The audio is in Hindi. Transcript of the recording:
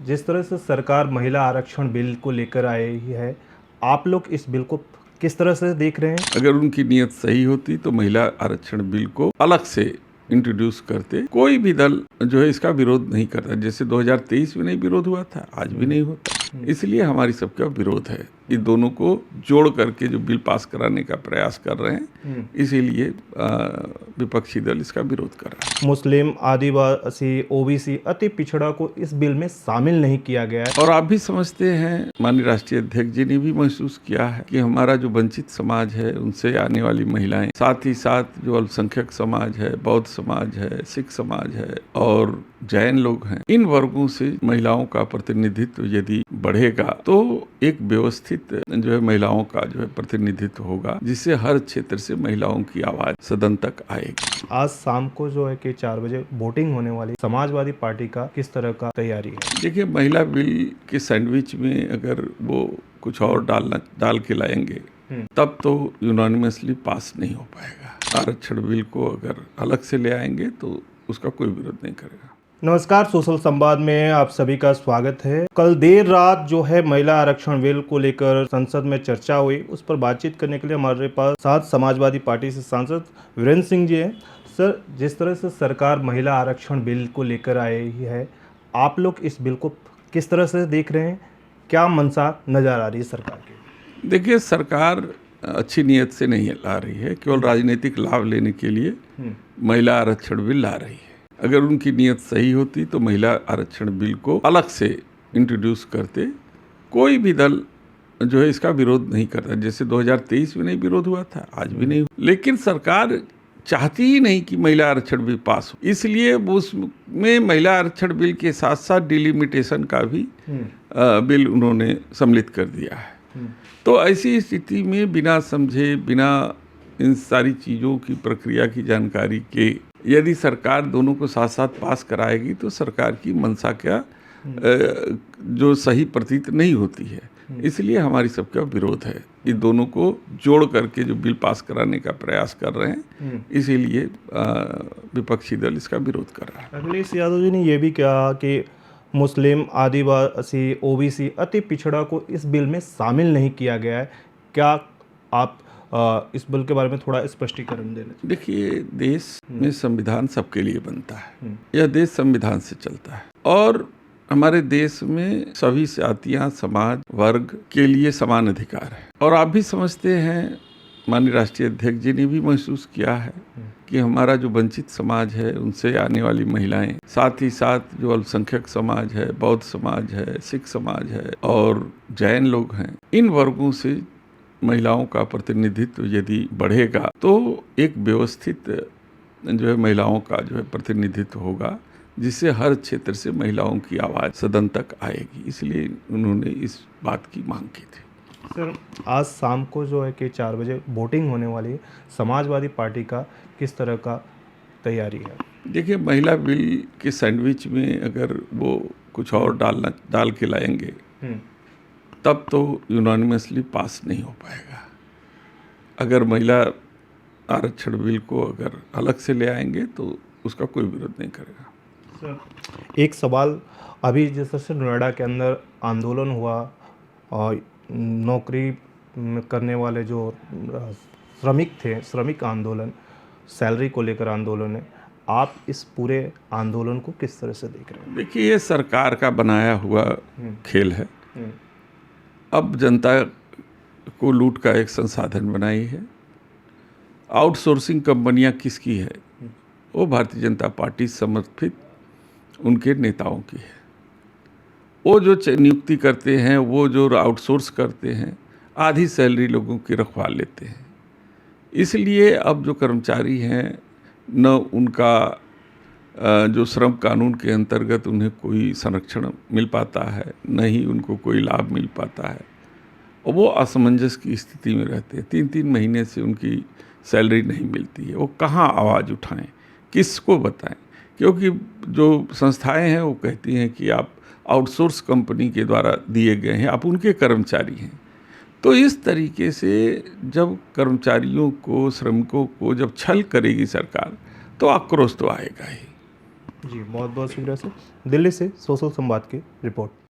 जिस तरह से सरकार महिला आरक्षण बिल को लेकर आई है, आप लोग इस बिल को किस तरह से देख रहे हैं? अगर उनकी नीयत सही होती तो महिला आरक्षण बिल को अलग से इंट्रोड्यूस करते। कोई भी दल जो है इसका विरोध नहीं करता। जैसे 2023 में नहीं विरोध हुआ था, आज भी नहीं होता। इसलिए हमारी सबका विरोध है। ये दोनों को जोड़ करके जो बिल पास कराने का प्रयास कर रहे हैं, इसीलिए विपक्षी दल इसका विरोध कर रहा है। मुस्लिम, आदिवासी, ओबीसी, अति पिछड़ा को इस बिल में शामिल नहीं किया गया है। और आप भी समझते हैं, माननीय राष्ट्रीय अध्यक्ष जी ने भी महसूस किया है कि हमारा जो वंचित समाज है, उनसे आने वाली महिलाएं, साथ ही साथ जो अल्पसंख्यक समाज है, बौद्ध समाज है, सिख समाज है और जैन लोग हैं, इन वर्गों से महिलाओं का प्रतिनिधित्व यदि बढ़ेगा तो एक व्यवस्थित जो है महिलाओं का जो है प्रतिनिधित्व होगा, जिससे हर क्षेत्र से महिलाओं की आवाज सदन तक आएगी। आज शाम को जो है कि 4 बजे वोटिंग होने वाली समाजवादी पार्टी का किस तरह का तैयारी है? देखिए, महिला बिल के सैंडविच में अगर वो कुछ और डाल के लाएंगे तब तो यूनानिमसली पास नहीं हो पाएगा। आरक्षण बिल को अगर अलग से ले आएंगे तो उसका कोई विरोध नहीं करेगा। नमस्कार, सोशल संवाद में आप सभी का स्वागत है। कल देर रात जो है महिला आरक्षण बिल को लेकर संसद में चर्चा हुई, उस पर बातचीत करने के लिए हमारे पास साथ समाजवादी पार्टी से सांसद वीरेंद्र सिंह जी हैं। सर, जिस तरह से सरकार महिला आरक्षण बिल को लेकर आई है, आप लोग इस बिल को किस तरह से देख रहे हैं? क्या मंशा नजर आ रही है सरकार की? देखिए, सरकार अच्छी नीयत से नहीं ला रही है, केवल राजनीतिक लाभ लेने के लिए महिला आरक्षण बिल ला रही है। अगर उनकी नीयत सही होती तो महिला आरक्षण बिल को अलग से इंट्रोड्यूस करते। कोई भी दल जो है इसका विरोध नहीं करता। जैसे 2023 में नहीं विरोध हुआ था, आज भी नहीं। लेकिन सरकार चाहती ही नहीं कि महिला आरक्षण बिल पास हो, इसलिए उसमें महिला आरक्षण बिल के साथ साथ डिलिमिटेशन का भी बिल उन्होंने सम्मिलित कर दिया है। तो ऐसी स्थिति में बिना समझे, बिना इन सारी चीज़ों की प्रक्रिया की जानकारी के यदि सरकार दोनों को साथ साथ पास कराएगी तो सरकार की मंशा क्या जो सही प्रतीत नहीं होती है। इसलिए हमारी सबका विरोध है। ये दोनों को जोड़ करके जो बिल पास कराने का प्रयास कर रहे हैं, इसीलिए विपक्षी दल इसका विरोध कर रहा है। अखिलेश यादव जी ने यह भी कहा कि मुस्लिम, आदिवासी, ओबीसी, अति पिछड़ा को इस बिल में शामिल नहीं किया गया है। क्या आप इस बिल के बारे में थोड़ा स्पष्टीकरण देना? देखिए, देश में संविधान सबके लिए बनता है। यह देश संविधान से चलता है और हमारे देश में सभी जातियां, समाज, वर्ग के लिए समान अधिकार है। और आप भी समझते हैं, माननीय राष्ट्रीय अध्यक्ष जी ने भी महसूस किया है कि हमारा जो वंचित समाज है, उनसे आने वाली महिलाएं, साथ ही साथ जो अल्पसंख्यक समाज है, बौद्ध समाज है, सिख समाज है और जैन लोग हैं, इन वर्गों से महिलाओं का प्रतिनिधित्व यदि बढ़ेगा तो एक व्यवस्थित जो है महिलाओं का जो है प्रतिनिधित्व होगा, जिससे हर क्षेत्र से महिलाओं की आवाज़ सदन तक आएगी। इसलिए उन्होंने इस बात की मांग की थी। सर, आज शाम को जो है कि 4 बजे वोटिंग होने वाली है, समाजवादी पार्टी का किस तरह का तैयारी है? देखिए, महिला बिल के सैंडविच में अगर वो कुछ और डाल के लाएंगे तब तो यूनानिमसली पास नहीं हो पाएगा। अगर महिला आरक्षण बिल को अगर अलग से ले आएंगे तो उसका कोई विरोध नहीं करेगा। सर, एक सवाल, अभी जैसे नोएडा के अंदर आंदोलन हुआ और नौकरी करने वाले जो श्रमिक थे, श्रमिक आंदोलन, सैलरी को लेकर आंदोलन है, आप इस पूरे आंदोलन को किस तरह से देख रहे हैं? देखिए, ये सरकार का बनाया हुआ खेल है। अब जनता को लूट का एक संसाधन बनाई है। आउटसोर्सिंग कंपनियां किसकी है? वो भारतीय जनता पार्टी समर्थित उनके नेताओं की है। वो जो नियुक्ति करते हैं, वो जो आउटसोर्स करते हैं, आधी सैलरी लोगों की रखवा लेते हैं। इसलिए अब जो कर्मचारी हैं, न उनका जो श्रम कानून के अंतर्गत उन्हें कोई संरक्षण मिल पाता है, न ही उनको कोई लाभ मिल पाता है और वो असमंजस की स्थिति में रहते हैं। 3-3 महीने से उनकी सैलरी नहीं मिलती है। वो कहाँ आवाज़ उठाएं, किसको बताएं? क्योंकि जो संस्थाएं हैं वो कहती हैं कि आप आउटसोर्स कंपनी के द्वारा दिए गए हैं, आप उनके कर्मचारी हैं। तो इस तरीके से जब कर्मचारियों को, श्रमिकों को जब छल करेगी सरकार तो आक्रोश तो आएगा ही। जी बहुत बहुत शुक्रिया सर। दिल्ली से सोशल संवाद की रिपोर्ट।